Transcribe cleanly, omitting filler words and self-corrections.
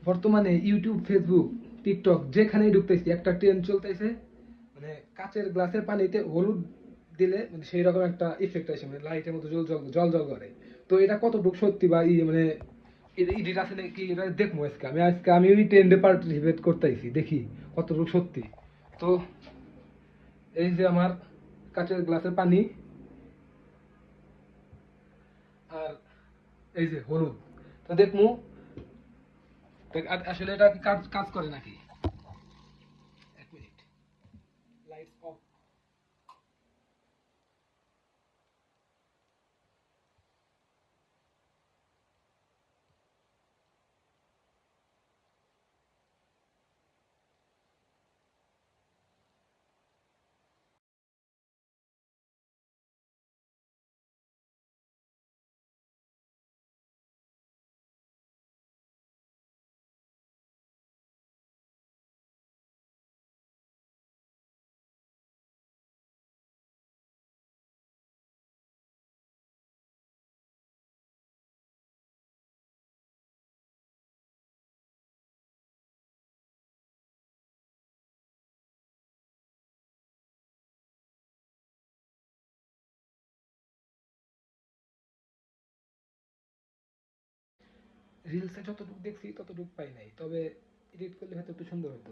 বর্তমানে YouTube, Facebook, TikTok যেখানেই ঢুকতেছি একটা ট্রেন্ড চলতেছে, মানে কাচের গ্লাসের পানিতে হলুদ দিলে মানে সেই রকম একটা ইফেক্ট আসে, মানে লাইটের মতো জল জল জল জল করে। তো এটা কতটুকু সত্যি বা মানে এডিট আছে নাকি এটা দেখবো আজকে। আমি ওই ট্রেন্ডে পার্টিসিপেট করতেছি, দেখি কতটুকু সত্যি। তো এই যে আমার কাচের গ্লাসের পানি, আর এই যে হলুদ, তো দেখবো আসলে এটা কি কাজ কাজ করে নাকি। এক মিনিট, লাইটস অফ। রিলসে যতটুকু দেখছি ততটুকু পাই নাই, তবে এডিট করলে হয়তো একটু সুন্দর হতো।